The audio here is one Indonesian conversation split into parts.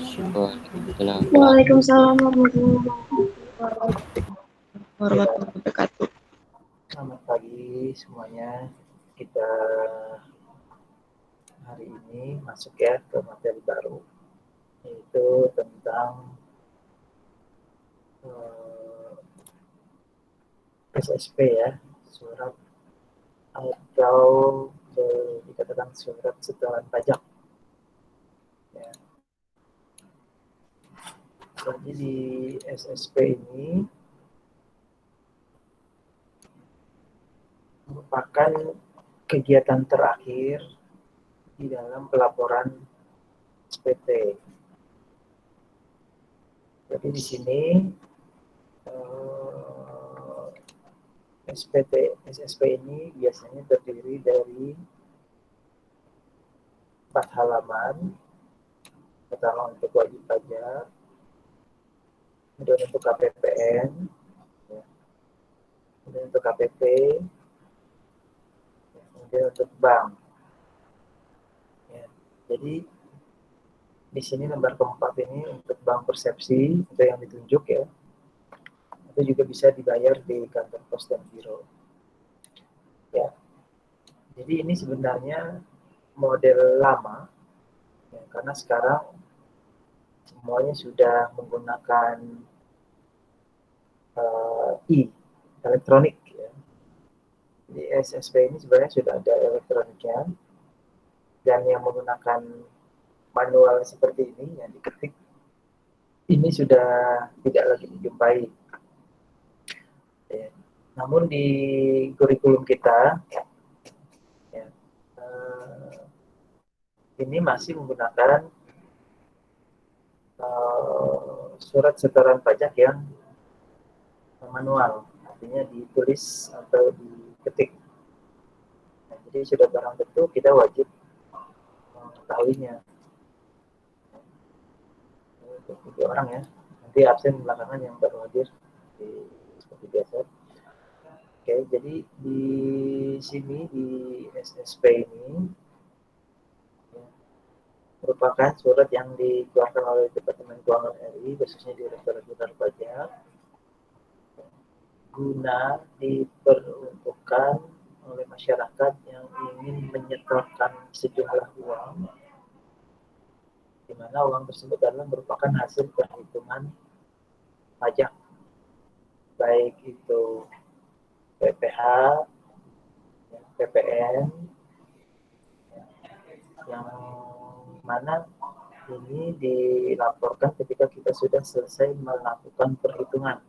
Waalaikumsalam. Waalaikumsalam warahmatullahi wabarakatuh. Selamat pagi semuanya. Kita hari ini masuk ya ke materi baru, yaitu tentang SSP ya, surat atau dikatakan surat setoran pajak. Ya. Jadi di SSP ini merupakan kegiatan terakhir di dalam pelaporan SPT. Jadi di sini SSP ini biasanya terdiri dari 4 halaman. Pertama untuk wajib pajak, kemudian untuk KPPN, ya. Kemudian untuk KPP, ya. Kemudian untuk bank. Ya. Jadi di sini lembar keempat ini untuk bank persepsi, itu yang ditunjuk ya. Itu juga bisa dibayar di kantor pos dan biro. Ya. Jadi ini sebenarnya model lama, ya, karena sekarang semuanya sudah menggunakan elektronik. Ya. Jadi SSP ini sebenarnya sudah ada elektroniknya, dan yang menggunakan manual seperti ini yang diketik ini sudah tidak lagi dijumpai. Ya. Namun di kurikulum kita ya, ini masih menggunakan surat setoran pajak yang manual, artinya ditulis atau diketik. Nah, jadi sudah barang tentu kita wajib mengetahuinya. Untuk 3 orang ya, nanti absen belakangan yang baru hadir seperti biasa. Oke, jadi di sini di SSP ini ya, merupakan surat yang dikeluarkan oleh Departemen Keuangan RI, khususnya Direktorat Jenderal Pajak, guna diperuntukkan oleh masyarakat yang ingin menyetorkan sejumlah uang, di mana uang tersebut adalah merupakan hasil perhitungan pajak, baik itu PPH, PPN, yang mana ini dilaporkan ketika kita sudah selesai melakukan perhitungan.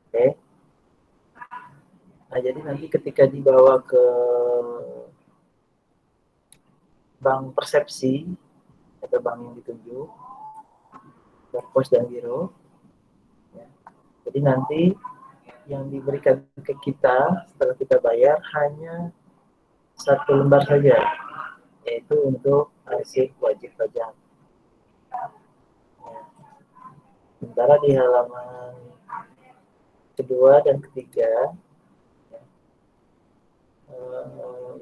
Oke. Nah, jadi nanti ketika dibawa ke bank persepsi atau bank yang ditunjuk, pos dan biro, ya. Jadi nanti yang diberikan ke kita setelah kita bayar hanya 1 lembar saja, yaitu untuk arsip wajib pajak. Ya. Sementara di halaman kedua dan ketiga ya,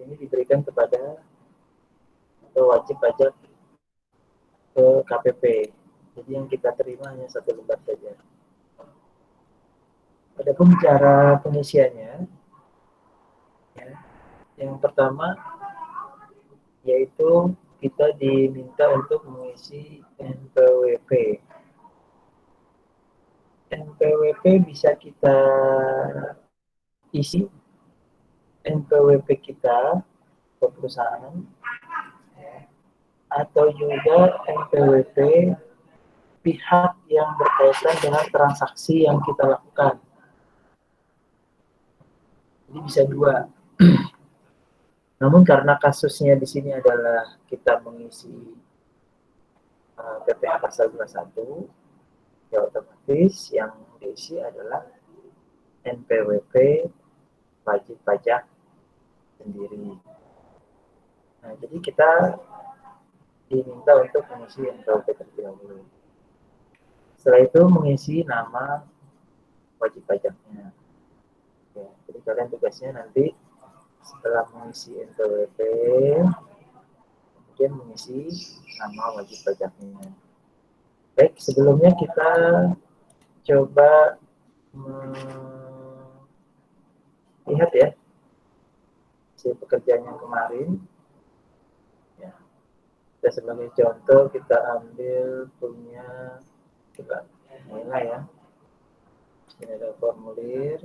ini diberikan kepada wajib pajak ke KPP. Jadi yang kita terima hanya 1 lembar saja. Adapun cara pengisiannya, ya, yang pertama yaitu kita diminta untuk mengisi NPWP. NPWP bisa kita isi NPWP kita ke perusahaan, ya, atau juga NPWP pihak yang berkaitan dengan transaksi yang kita lakukan. Jadi bisa 2. Namun karena kasusnya di sini adalah kita mengisi PPh pasal 21, ya otomatis yang diisi adalah NPWP wajib pajak sendiri. Nah, jadi kita diminta untuk mengisi NPWP terlebih dahulu. Setelah itu mengisi nama wajib pajaknya. Ya, jadi kalian tugasnya nanti setelah mengisi NPWP, kemudian mengisi nama wajib pajaknya. Baik, sebelumnya kita coba lihat ya hasil pekerjaan yang kemarin. Ya, kita sebagai contoh kita ambil punya coba nilai ya. Ini ada formulir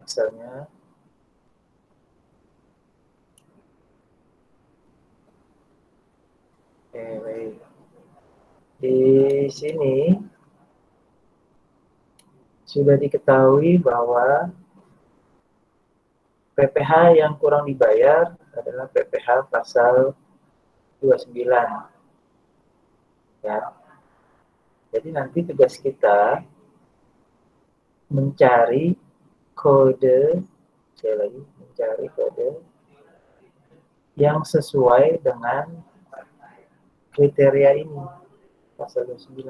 Excelnya. Oke, baik. Di sini sudah diketahui bahwa PPh yang kurang dibayar adalah PPh pasal 29. Ya. Jadi nanti tugas kita mencari kode, sekali lagi, mencari kode yang sesuai dengan kriteria ini, pasal 29.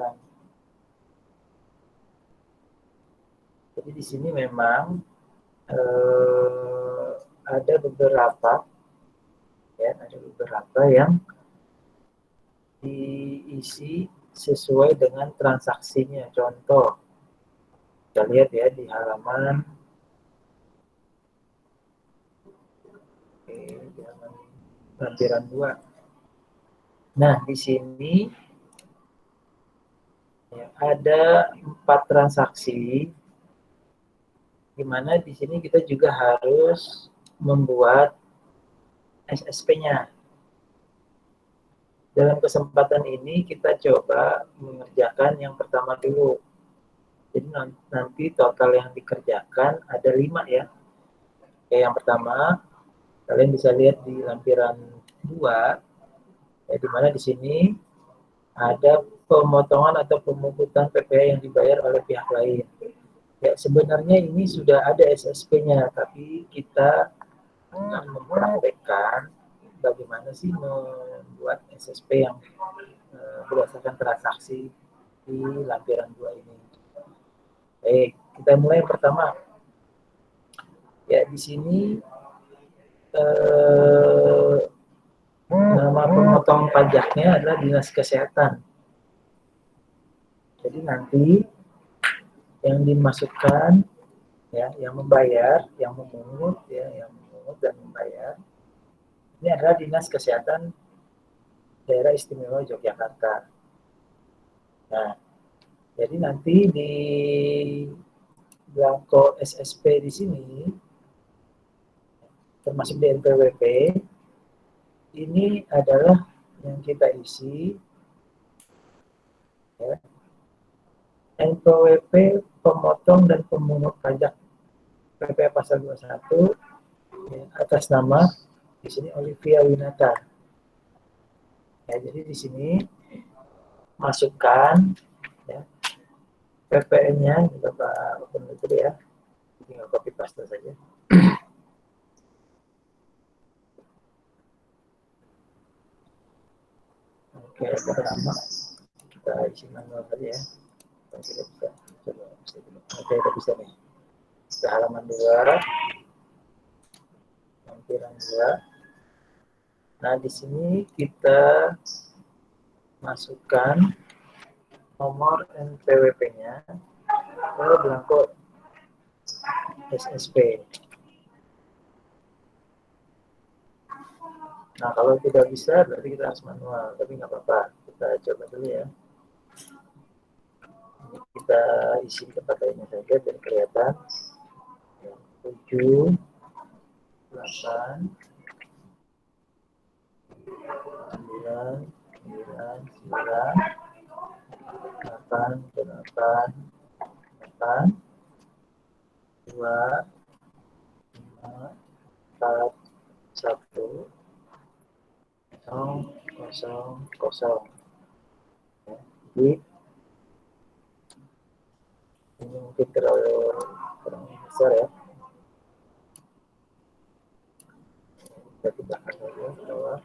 Jadi di sini memang ada beberapa yang diisi sesuai dengan transaksinya. Contoh, kita lihat ya di halaman lampiran 2. Nah, di sini ya, ada 4 transaksi, di mana di sini kita juga harus membuat SSP-nya. Dalam kesempatan ini kita coba mengerjakan yang pertama dulu. Jadi nanti total yang dikerjakan ada 5 ya. Oke, yang pertama kalian bisa lihat di lampiran 2, ya, di mana di sini ada pemotongan atau pemungutan PPh yang dibayar oleh pihak lain. Ya, sebenarnya ini sudah ada SSP-nya, tapi kita akan mempraktekkan bagaimana sih membuat SSP yang berdasarkan transaksi di lampiran 2 ini. Baik, kita mulai yang pertama. Ya, di sini nama pemotong pajaknya adalah Dinas Kesehatan. Jadi nanti yang dimasukkan ya, yang membayar, yang memungut ya, yang memungut dan membayar ini adalah Dinas Kesehatan Daerah Istimewa Yogyakarta. Nah, jadi nanti di belangko SSP di sini termasuk di NPWP ini adalah yang kita isi ya. NPWP pemotong dan pemungut pajak PPh pasal 21 ya, atas nama di sini Olivia Winata. Ya, jadi di sini masukkan ya, PPN-nya, Bapak open dulu ya, tinggal copy paste saja. Oke, pertama kita isi manual tadi ya. Kita bisa coba. Oke, kita bisa nih. Kita halaman 2, lampiran 2. Nah, di sini kita masukkan nomor NPWP-nya ke belangko SSP. Nah, kalau tidak bisa berarti kita harus manual, tapi nggak apa-apa. Kita coba dulu ya. Ini kita isi tempat lainnya saja biar kelihatan. 7, 8, 9, 9, 9, 8, 8, 8, 2, 5, 4, 1, 0, 0, 0. Jadi ini mungkin terlalu besar ya. Kita pindahkan saja ke bawah.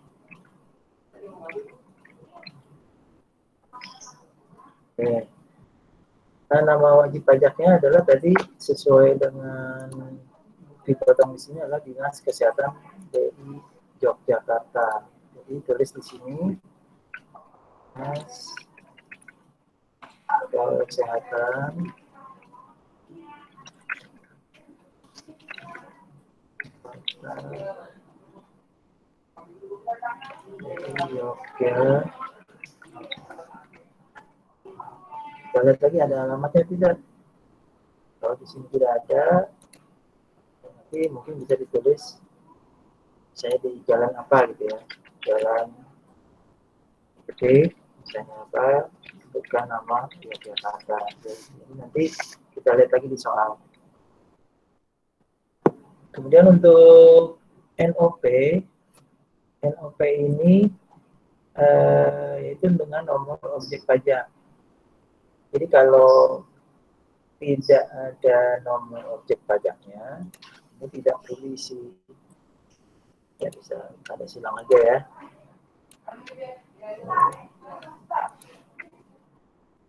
Oke. Nah, nama wajib pajaknya adalah tadi sesuai dengan dipotong di sini adalah Dinas Kesehatan DI Yogyakarta. Jadi tulis di sini Mas kesehatan oke. Kita lihat lagi ada alamatnya tidak. Kalau di sini tidak ada, nanti mungkin bisa ditulis saya di jalan apa gitu ya, jalan gede, misalnya apa, bukan nama Yogyakarta. Jadi nanti kita lihat lagi di soal. Kemudian untuk NOP, NOP ini yaitu dengan nomor objek pajak. Jadi kalau tidak ada nomor objek pajaknya, ini tidak perlu isi. Ya bisa ada silang aja ya.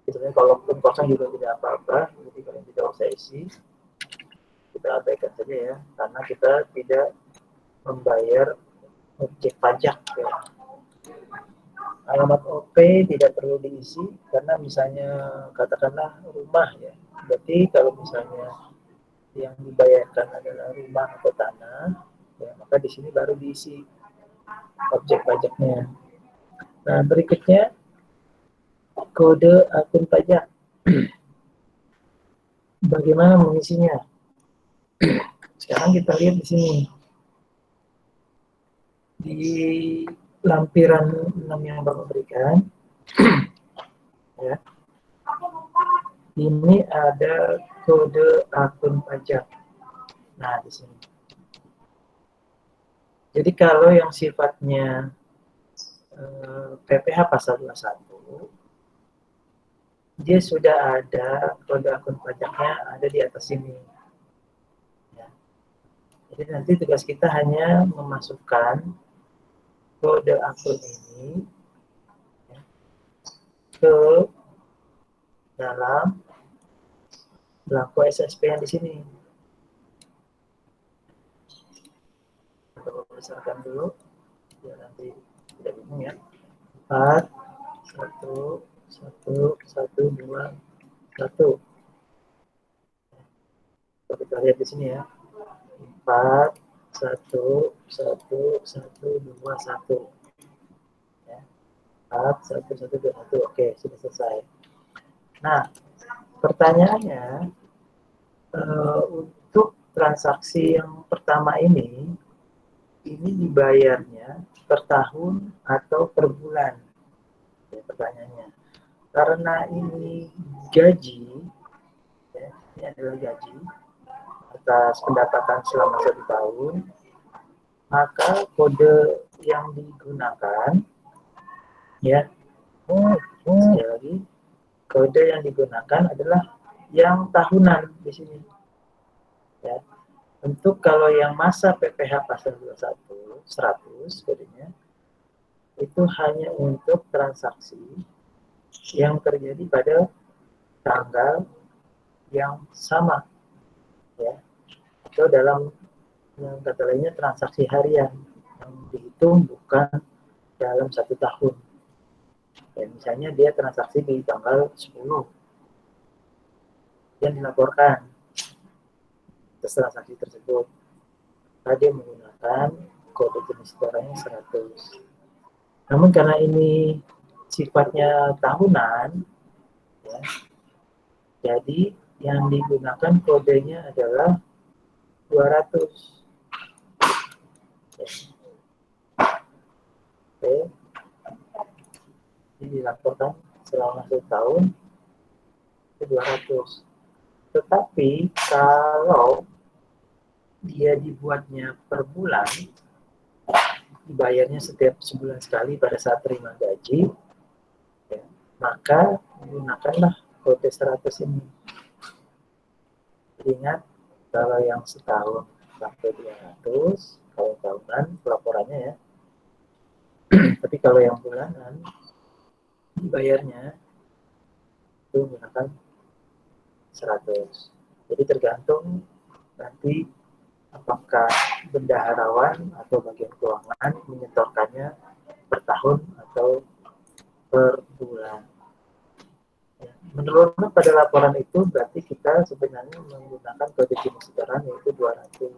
Sebenarnya kalau pun kosong juga tidak apa-apa, jadi kalian tidak usah isi, kita abaikan saja ya, karena kita tidak membayar objek pajak ya. Alamat OP tidak perlu diisi karena misalnya katakanlah rumah ya, berarti kalau misalnya yang dibayarkan adalah rumah atau tanah, ya, maka di sini baru diisi objek pajaknya. Nah berikutnya kode akun pajak. Bagaimana mengisinya? Sekarang kita lihat di sini di lampiran 6 yang Bapak berikan. Ya. Ini ada kode akun pajak. Nah, di sini. Jadi kalau yang sifatnya PPh pasal 21, dia sudah ada kode akun pajaknya ada di atas sini. Ya. Jadi nanti tugas kita hanya memasukkan kode akun ini ya, ke dalam belangko SSP yang di sini. Kita besarkan dulu, ya nanti tidak bingung ya. 4, 1, 1, 1, 2, 1. Kita lihat di sini ya. 4, 1, 1, 1, 2, 1. Ya. 4, 1, 1, 2, 1. Oke, sudah selesai. Nah, pertanyaannya, untuk transaksi yang pertama ini dibayarnya per tahun atau per bulan? Ya, pertanyaannya. Karena ini gaji, ya, ini adalah gaji atas pendapatan selama 1 tahun, maka kode yang digunakan, ya, sekali lagi, kode yang digunakan adalah yang tahunan di sini. Ya. Untuk kalau yang masa PPh pasal 21, 100 kodenya, itu hanya untuk transaksi yang terjadi pada tanggal yang sama, ya, atau dalam yang kata lainnya transaksi harian yang dihitung bukan dalam 1 tahun. Ya, misalnya dia transaksi di tanggal 10 yang dilaporkan atas transaksi tersebut, dia menggunakan kode jenis setorannya 100. Namun karena ini sifatnya tahunan, ya, jadi yang digunakan kodenya adalah 200. Ya. Oke. Ini dilaporkan selama 1 tahun itu 200. Tetapi kalau dia dibuatnya per bulan, dibayarnya setiap sebulan sekali pada saat terima gaji, ya, maka gunakanlah kode 100 ini. Ingat, kalau yang setahun sampai 200, kalau tahunan pelaporannya ya. Tapi kalau yang bulanan, dibayarnya itu menggunakan 100. Jadi tergantung nanti apakah bendaharawan atau bagian keuangan menyetorkannya per tahun atau per bulan. Menurut pada laporan itu berarti kita sebenarnya menggunakan kode jenis setoran yaitu 200.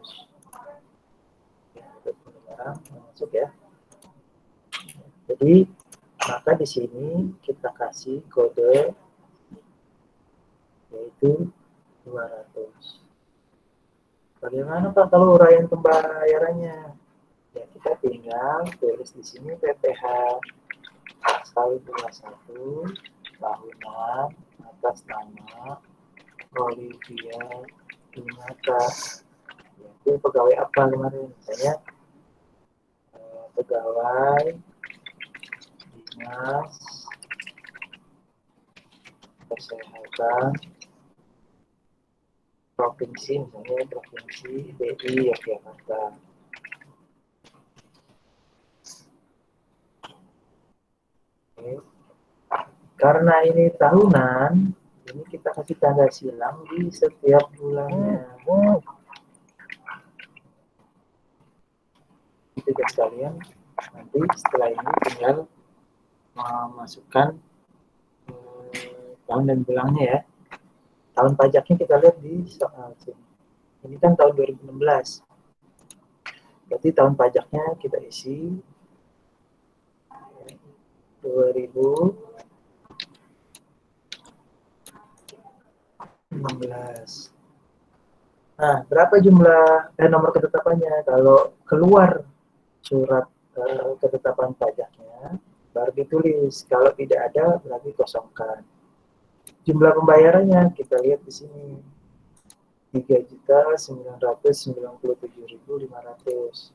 Ya, sekarang masuk ya. Jadi maka di sini kita kasih kode yaitu 200. Bagaimana Pak kalau uraian pembayarannya? Ya kita tinggal tulis di sini PPh sekali 21 tahunan atas nama Olivia Dinata. Itu pegawai apa kemarin? Misalnya pegawai dinas kesehatan provinsi, misalnya provinsi DI Yogyakarta. Oke. Karena ini tahunan, ini kita kasih tanda silang di setiap bulannya. Itu guys sekalian. Nanti setelah ini tinggal memasukkan tahun dan bulannya ya. Tahun pajaknya kita lihat di soal sini. Ini kan tahun 2016. Berarti tahun pajaknya kita isi 2016. Nah, berapa jumlah nomor ketetapannya? Kalau keluar surat ketetapan pajaknya, baru ditulis. Kalau tidak ada, berarti kosongkan. Jumlah pembayarannya kita lihat di sini. 3.997.500.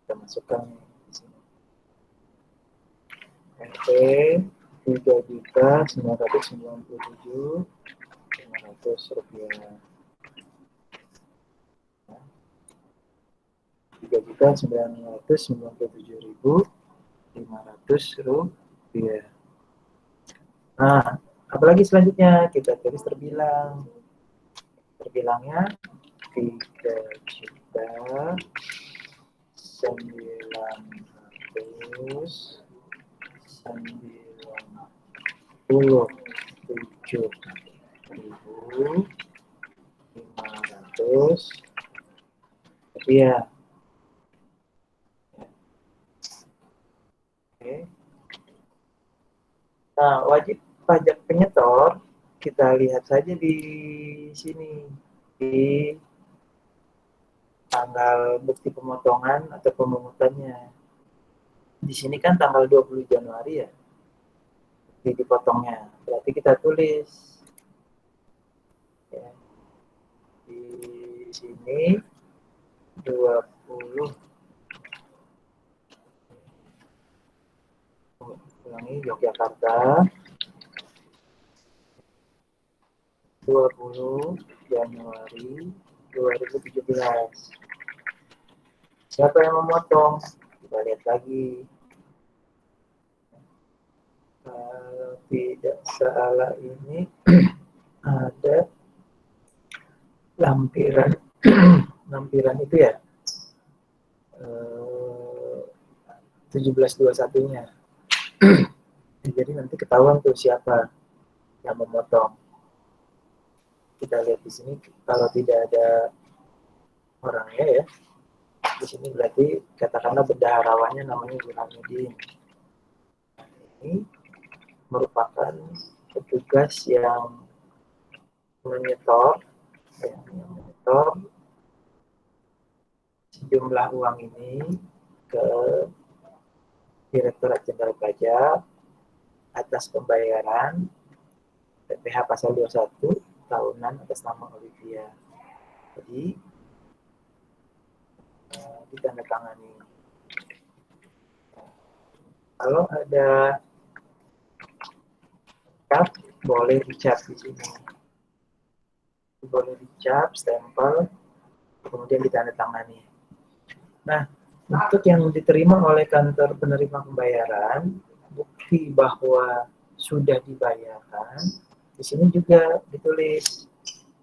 Kita masukkan di sini. RT 3.997.500 rupiah. 3.997.500 rupiah. Nah, apalagi selanjutnya kita tulis terbilang. Terbilangnya 3.997.500 rupiah. Oke. Nah, wajib pajak penyetor kita lihat saja di sini di tanggal bukti pemotongan atau pemungutannya. Di sini kan tanggal 20 Januari ya dipotongnya. Berarti kita tulis ya, di sini 20 ulangi Yogyakarta 20 Januari 2017. Siapa yang memotong? Kita lihat lagi. Kalau tidak salah ini ada lampiran lampiran itu ya 1721-nya. Jadi nanti ketahuan tuh siapa yang memotong. Kita lihat di sini kalau tidak ada orangnya ya. Di sini berarti katakanlah bendaharawannya namanya Burhanuddin. Ini merupakan petugas yang menyetor sejumlah uang ini ke Direktorat Jenderal Pajak atas pembayaran PPh pasal 21 tahunan atas nama Olivia. Jadi ditandatangani. Kalau ada cap, boleh dicap di sini. Boleh dicap, stempel, kemudian ditandatangani. Nah, untuk yang diterima oleh kantor penerima pembayaran, bukti bahwa sudah dibayarkan, di sini juga ditulis.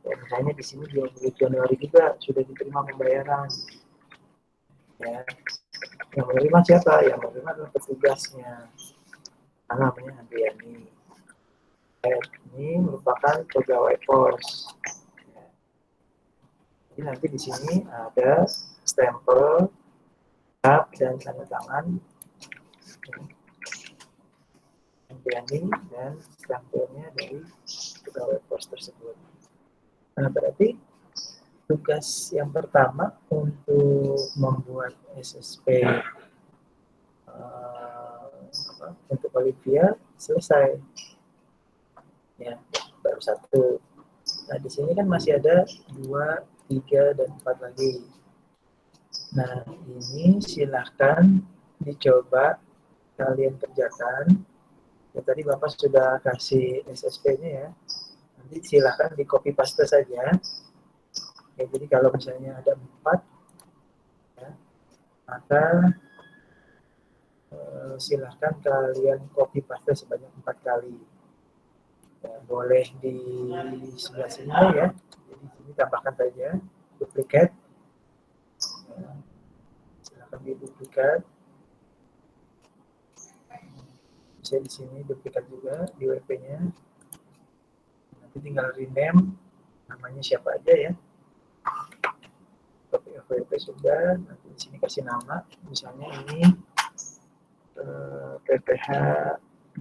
Ya, misalnya di sini 20 Januari juga sudah diterima pembayaran. Ya, Yang menerima siapa? Yang menerima adalah petugasnya. Namanya Andriani. Ini merupakan pegawai pos. Jadi nanti di sini ada stempel, tap, dan tanda tangan Andriani dan stempelnya dari pegawai pos tersebut. Nah, berarti tugas yang pertama untuk membuat SSP untuk Olivia selesai. Ya, baru satu. Nah, di sini kan masih ada 2, 3, dan 4 lagi. Nah, ini silahkan dicoba kalian kerjakan. Ya, tadi Bapak sudah kasih SSP-nya ya. Nanti silahkan di copy paste saja. Ya, jadi kalau misalnya ada 4, ya, maka silahkan kalian copy paste sebanyak 4 kali. Ya, boleh di sebelah sini ya. Jadi sini tambahkan saja duplikat. Ya, silahkan diduplikat. Bisa di sini duplikat juga di WP-nya. Nanti tinggal rename namanya siapa aja ya. Copy WP sudah. Nanti di sini kasih nama. Misalnya ini PPH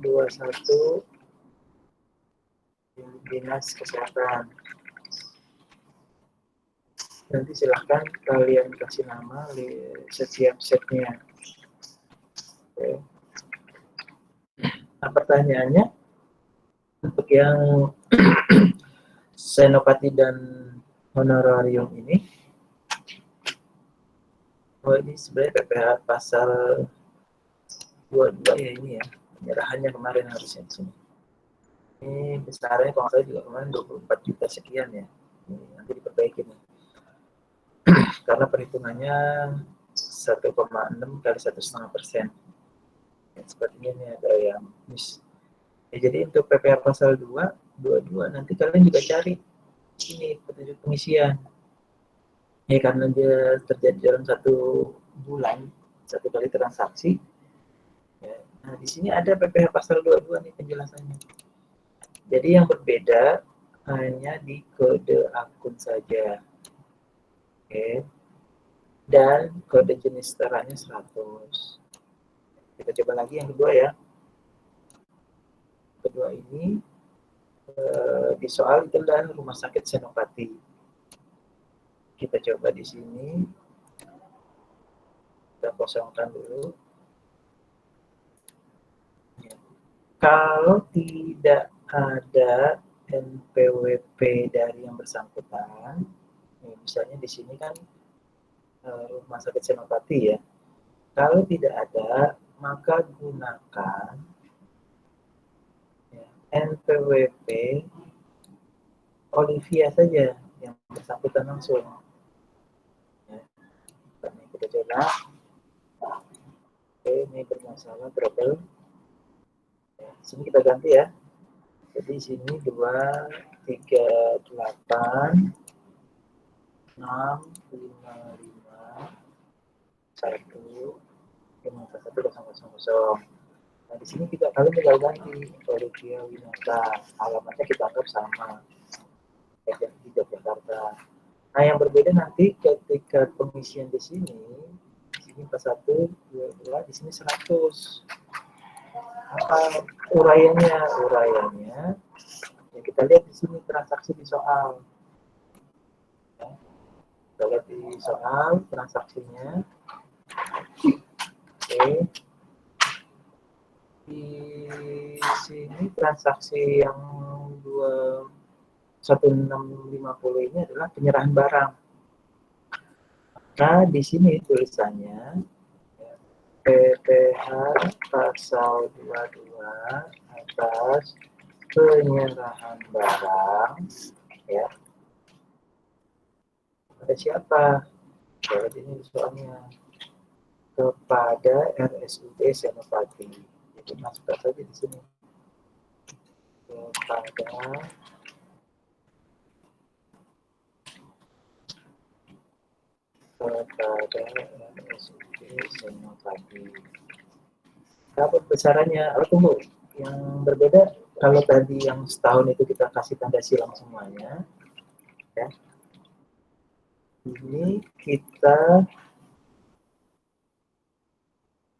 21 Dinas Kesehatan. Nanti silahkan kalian kasih nama di setiap setnya. Oke. Nah, pertanyaannya untuk yang senopati dan honorarium ini, ini sebenarnya PPH pasal 22 ya ini ya, penyerahannya kemarin harusnya di sini. Ini besarnya kalau saya juga kemarin 24 juta sekian ya. Ini nanti diperbaiki nih. Karena perhitungannya 1,6 kali 1,5%. Ya, sepertinya ini ada yang miss. Ya, jadi untuk PPH pasal 22 nanti kalian juga cari ini petunjuk pengisian. Ya karena dia terjadi dalam 1 bulan, 1 kali transaksi. Ya, nah di sini ada PPH pasal 22 nih penjelasannya. Jadi yang berbeda hanya di kode akun saja. Oke. Dan kode jenis setaranya 100. Kita coba lagi yang kedua ya. Kedua ini di soal itu adalah rumah sakit Senopati. Kita coba di sini. Kita kosongkan dulu. Ya. Kalau tidak ada NPWP dari yang bersangkutan, ya, misalnya di sini kan rumah sakit Senopati ya. Kalau tidak ada, maka gunakan ya, NPWP Olivia saja yang bersangkutan langsung. Ya. Ini kita coba. Oke, ini bermasalah trouble. Ya, sini kita ganti ya. Jadi sini 2, 3, 8, 6, 5, 1, 51,000. Nah di sini kita kalian tinggal ganti Olivia Winata, alamatnya kita anggap sama kayak di Jakarta. Nah yang berbeda nanti ketika pengisian di sini 41, 22, di sini 100. Apa uraiannya? Ya, kita lihat di sini transaksi di soal. Ya, kita lihat di soal transaksinya. Oke. Di sini transaksi yang 1650 ini adalah penyerahan barang. Nah, di sini tulisannya PPH pasal 22 atas penyerahan barang ya. Pada siapa? Jadi ini soalnya kepada RSUD Senopati. Jadi masukkan saja di sini. Kepada RSUD Oke, saya note lagi. Berapa besarannya? Oh, tunggu. Yang berbeda kalau tadi yang setahun itu kita kasih tanda silang semuanya, ya. Ini kita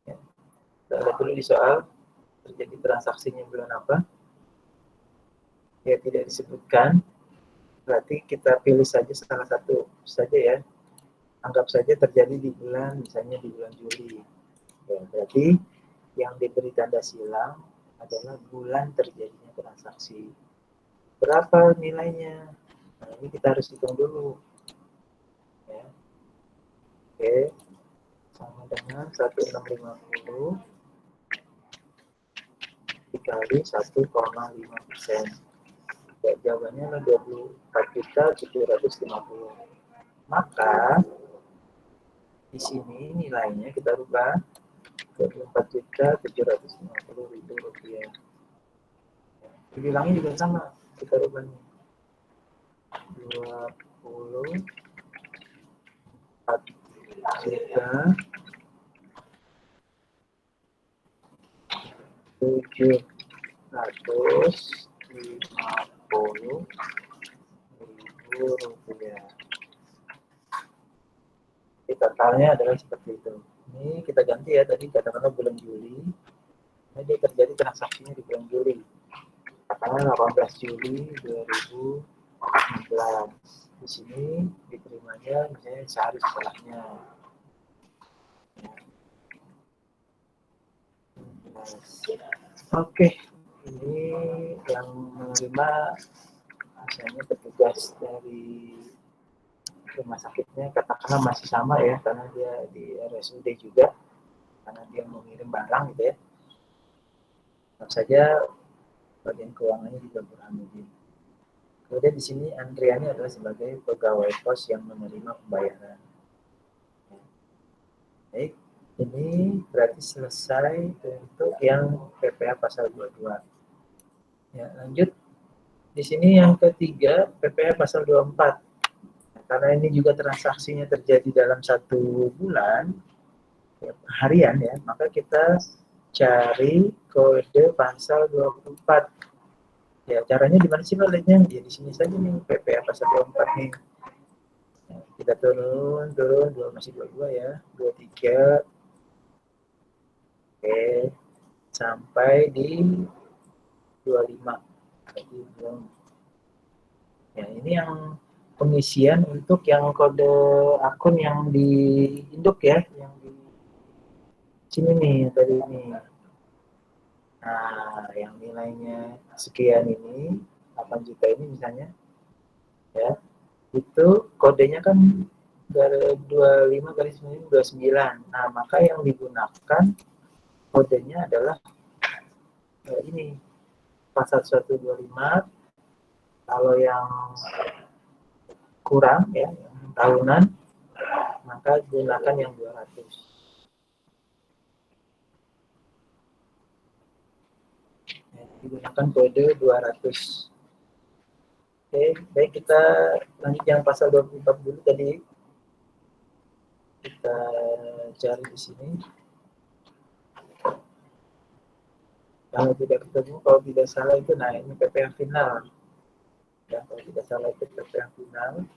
ya, lihat dulu di soal terjadi transaksinya bulan apa. Ya tidak disebutkan. Berarti kita pilih saja salah satu saja ya. Anggap saja terjadi di bulan, misalnya di bulan Juli. Ya, berarti yang diberi tanda silang adalah bulan terjadinya transaksi. Berapa nilainya? Nah, ini kita harus hitung dulu. Ya. Oke, sama dengan 1650 dikali 1,5%. Ya, jawabannya adalah 24.750. Maka di sini nilainya kita rubah 24.750.000 rupiah. Dibilangnya juga sama, kita rubahnya 24.750.000 rupiah. Jadi totalnya adalah seperti itu. Ini kita ganti ya, tadi katakanlah bulan Juli. Ini dia terjadi transaksinya di bulan Juli. Katakanlah 18 Juli 2019. Di sini diterimanya misalnya sehari setelahnya. Oke, ini yang menerima misalnya petugas dari rumah sakitnya, katakanlah masih sama ya, karena dia di RSUD juga, karena dia mengirim barang gitu ya. Tentu saja bagian keuangannya juga Burhanuddin. Kemudian di sini antriannya adalah sebagai pegawai pos yang menerima pembayaran. Baik, ini berarti selesai untuk yang PPh pasal 22. Ya, lanjut. Di sini yang ketiga, PPh pasal 24. Karena ini juga transaksinya terjadi dalam satu bulan, ya, harian ya, maka kita cari kode pasal 24. Ya, caranya di mana sih lihatnya? Ya di sini saja nih, PPh pasal 24 nih. Ya, kita turun, masih 22 ya, 23. Oke, sampai di 25. Jadi belum. Ya, ini yang pengisian untuk yang kode akun yang di induk ya, yang di sini nih tadi ini. Nah, yang nilainya sekian ini, 8 juta ini misalnya, ya, itu kodenya kan 25 garis miring 29. Nah, maka yang digunakan kodenya adalah ini, pasal 125. Kalau yang kurang ya, yang tahunan, maka gunakan yang 200. Ya, digunakan kode 200. Oke, baik, kita lanjut yang pasal 24 dulu tadi. Kita cari di sini. Kalau tidak ketemu, kalau tidak salah itu, nah ini PPh final. Ya, kalau tidak salah itu PPh final.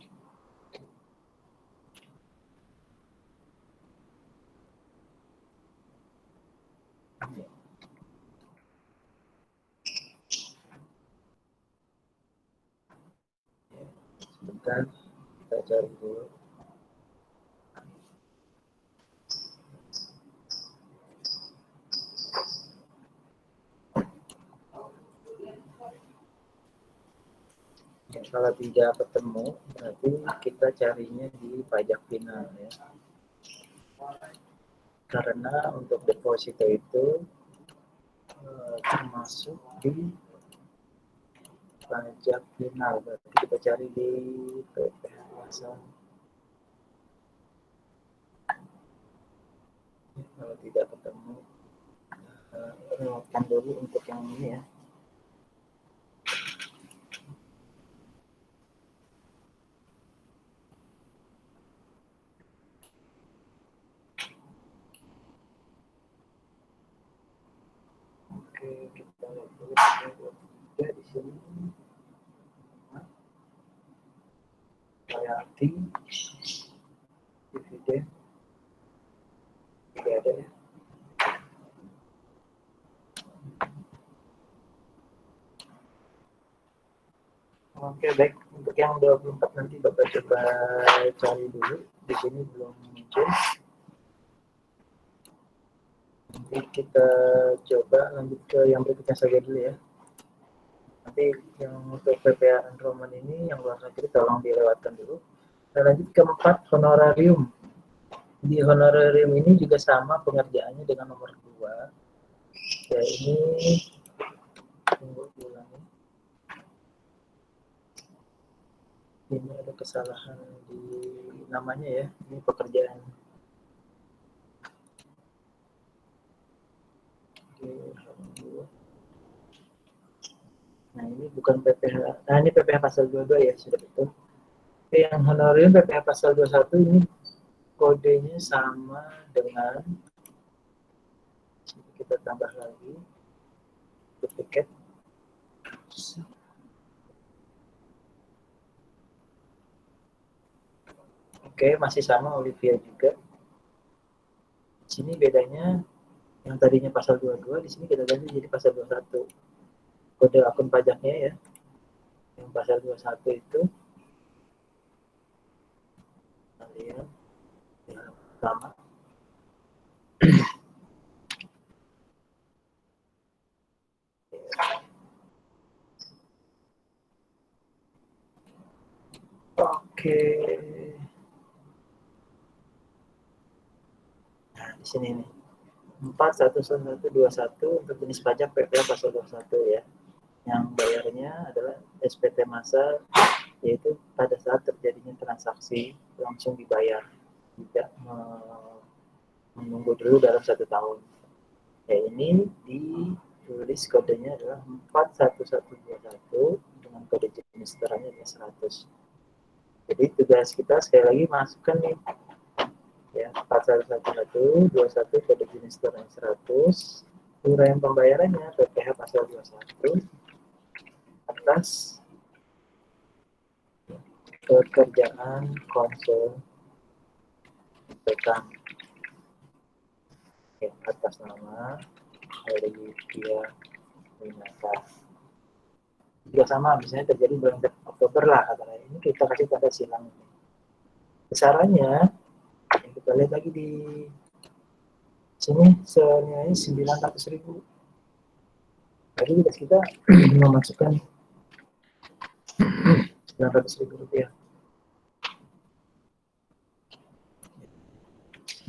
Sebentar, kita cari dulu. Ya, kalau tidak ketemu, berarti kita carinya di pajak final ya. Karena untuk deposito itu termasuk di pajak final. Berarti kita cari di PPh pasal. Kalau tidak ketemu, lewatkan dulu untuk yang ini ya. equity, dividen, tidak ada ya. Oke, baik. Untuk yang 24 nanti Bapak coba cari dulu. Di sini belum muncul. Nanti kita coba lanjut ke yang berikutnya saja dulu ya. Nanti yang untuk PPA enrollment ini yang luar negeri tolong dilewatkan dulu. Kita lanjut ke 4, honorarium. Di honorarium ini juga sama pengerjaannya dengan nomor 2. Ya, ini tunggu ulangi. Ini ada kesalahan di namanya ya. Ini pekerjaan. Oke, nah ini bukan PPH. Nah ini PPH pasal 22 ya, sudah betul. Yang honorarium PPH pasal 21 ini kodenya sama dengan, kita tambah lagi duplikat. Oke, masih sama Olivia juga. Di sini bedanya yang tadinya pasal 22 di sini kita ganti jadi pasal 21. Kode akun pajaknya ya. Yang pasal 21 itu kalian yang pertama oke. Nah, di sini nih. 41121 untuk jenis pajak PPh pasal 21 ya. Yang bayarnya adalah SPT massal, yaitu pada saat terjadinya transaksi langsung dibayar, tidak menunggu dulu dalam 1 tahun. Ya, ini ditulis kodenya adalah 41121 dengan kode jenis setoranya adalah 100. Jadi tugas kita sekali lagi masukkan nih ya 41121 kode jenis setoranya 100, uraian pembayarannya PPh pasal 21 atas pekerjaan konsul pegang ya, atas nama Olivia Winata. Juga sama, misalnya terjadi bulan Oktober lah katanya, ini kita kasih tanda silang. Besarannya yang kita lihat lagi di sini senilai 900.000. Jadi kita memasukkan 900.000 rupiah.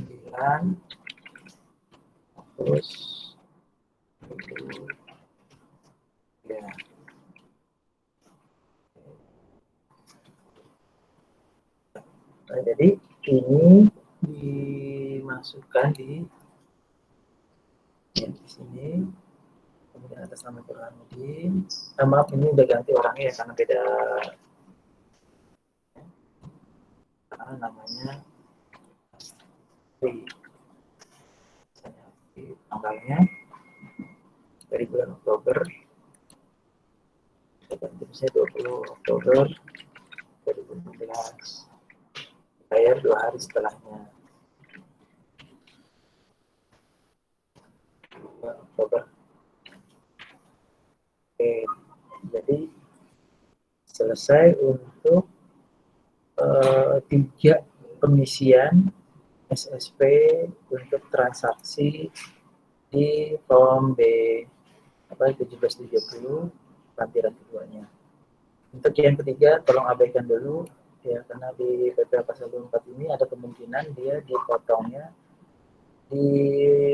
9 terus ya. Nah, jadi ini dimasukkan di sini, kemudian atas nama Burhanuddin. Maaf ini udah ganti orangnya ya karena beda, karena namanya tanggalnya dari bulan Oktober, saya 20 Oktober 2016, bayar 2 hari setelahnya, Oktober. Oke, jadi selesai untuk 3 pengisian SSP untuk transaksi di form B 1770 lampiran keduanya. Untuk yang ketiga tolong abaikan dulu ya, karena di PPh pasal 24 ini ada kemungkinan dia dipotongnya di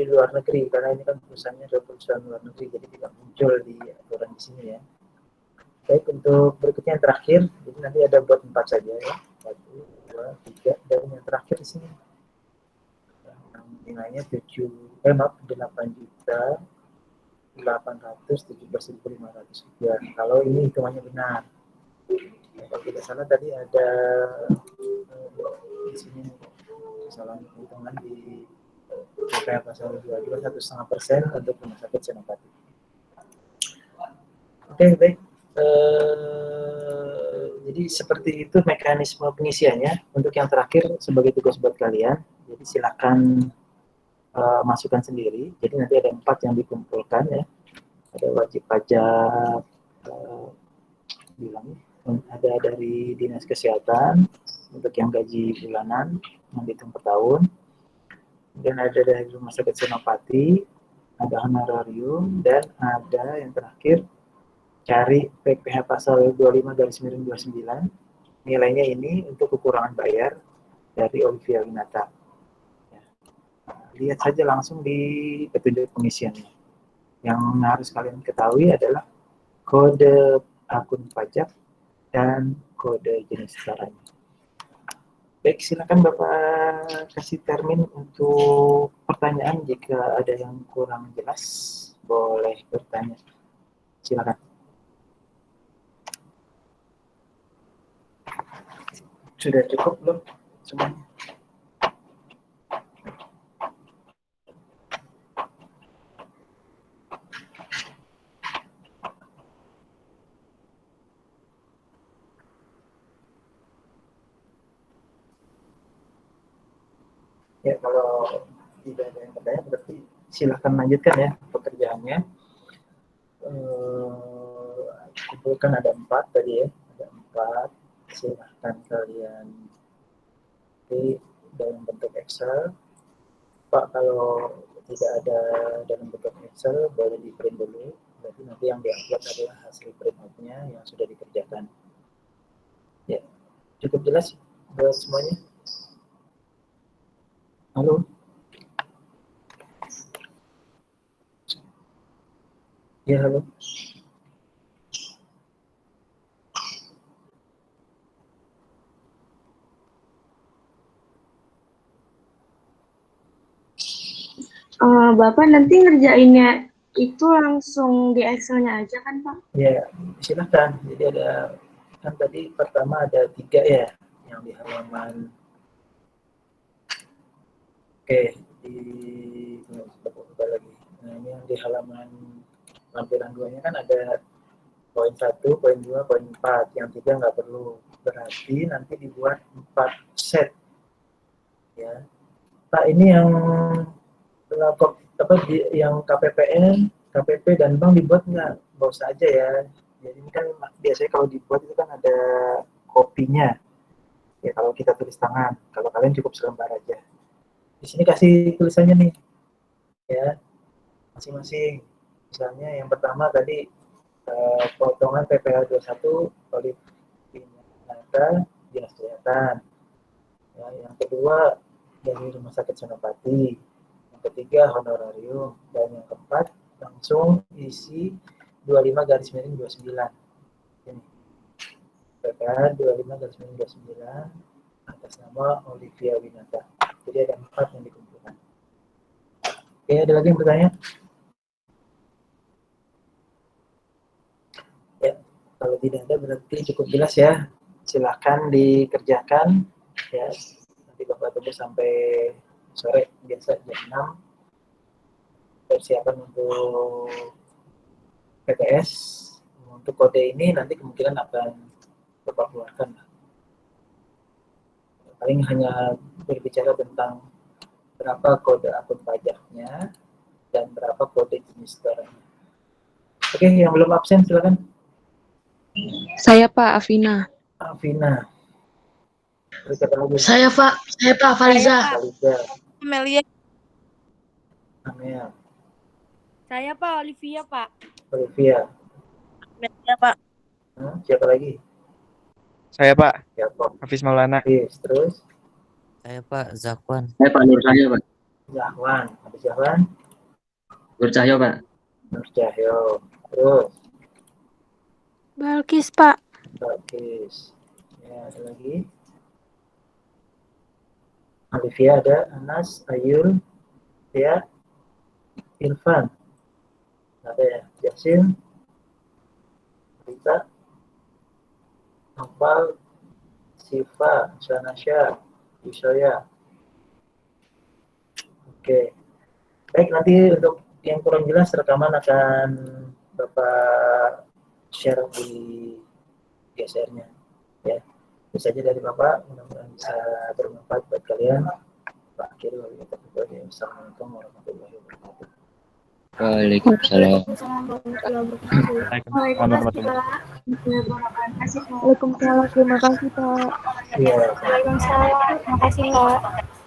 luar negeri, karena ini kan perusahaannya adalah perusahaan luar negeri, jadi tidak muncul di aturan di sini ya. Baik, untuk berikutnya yang terakhir, jadi nanti ada buat 4 saja ya, 1, 2, 3, dan yang terakhir di sini nilainya 8.817.500 rupiah. Kalau ini hitungannya benar. Ya, kalau tidak salah tadi ada di sini kesalahan hitungan di PPh pasal 22 1,5% untuk rumah sakit Senopati. Oke, baik. jadi seperti itu mekanisme pengisiannya. Untuk yang terakhir sebagai tugas buat kalian, jadi silakan masukkan sendiri. Jadi nanti ada 4 yang dikumpulkan ya. Ada wajib pajak, bilang ada dari Dinas Kesehatan untuk yang gaji bulanan yang dihitung per tahun. Dan ada dari Rumah Sakit Senopati, ada honorarium, dan ada yang terakhir cari PPh pasal 25/29. Nilainya ini untuk kekurangan bayar dari Olivia Winata. Ya. Lihat saja langsung di petunjuk pengisiannya. Yang harus kalian ketahui adalah kode akun pajak dan kode jenis caranya. Baik, silakan Bapak kasih termin untuk pertanyaan. Jika ada yang kurang jelas, boleh bertanya. Silakan. Sudah cukup belum semuanya? Ya, kalau tidak ada yang bertanya, berarti silahkan lanjutkan ya pekerjaannya. Kumpulkan ada 4 tadi ya, ada 4. Silahkan kalian di dalam bentuk Excel. Pak, kalau tidak ada dalam bentuk Excel, boleh di print dulu. Berarti nanti yang diupload adalah hasil print out-nya yang sudah dikerjakan. Ya, cukup jelas buat semuanya? Halo? Ya, halo. Bapak nanti ngerjainnya itu langsung di Excel-nya aja kan, Pak? Ya, silakan. Jadi ada, kan tadi pertama ada 3 ya, yang di halaman. Oke, coba lagi. Nah, ini yang di halaman lampiran 2-nya kan ada poin 1, poin 2, poin 4. Yang 3 nggak perlu. Berarti nanti dibuat 4 set. Ya. Pak, ini yang yang KPPN, KPP dan bank dibuat nggak? Nggak usah aja ya. Jadi ini kan biasanya kalau dibuat itu kan ada kopinya. Ya kalau kita tulis tangan, kalau kalian cukup selembar aja. Di sini kasih tulisannya nih, ya masing-masing. Misalnya yang pertama tadi potongan PPh 21 oleh Winata Dinas Kesehatan. Ya, yang kedua dari Rumah Sakit Senopati. Yang ketiga honorarium, dan yang keempat langsung isi 25/29. Ini PPh 25/29 atas nama Olivia Winata. Jadi ada 4 yang dikumpulkan. Oke, ada lagi yang bertanya? Ya, kalau tidak ada berarti cukup jelas ya. Silahkan dikerjakan. Ya, nanti Bapak tunggu sampai sore, biasa jam 6. Persiapan untuk PTS. Untuk kode ini nanti kemungkinan akan Bapak keluarkan. Paling hanya berbicara tentang berapa kode akun pajaknya dan berapa kode jenis barangnya. Oke, yang belum absen silakan. Saya Pak Afina. Afina. Saya Pak Fariza. Fariza. Amelia. Amel. Saya Pak Olivia Pak. Olivia. Amelia Pak. Siapa lagi? Saya Pak, Siapa? Hafiz Maulana. Hafiz. Terus? Saya Pak Zakwan. Saya Pak Nur Cahyo, Pak. Zahwan. Habis Zahwan? Nur Cahyo, Pak. Nur Cahyo. Terus? Balkis Pak. Balkis. Ya, ada lagi? Olivia ada, Anas, Ayul, ya, Irfan. Ada ya, Jasin, Rita, Nopal, Siva, Sanasya, Yusoya. Oke. Baik, nanti untuk yang kurang jelas rekaman akan Bapak share di GSR-nya. Ya, itu saja dari Bapak. Mudah-mudahan bisa bermanfaat buat kalian. Pak Akhir, Assalamualaikum warahmatullahi wabarakatuh. Waalaikumsalam. Waalaikumsalam, terima kasih Pak. Iya. Waalaikumsalam. Terima kasih, Pak.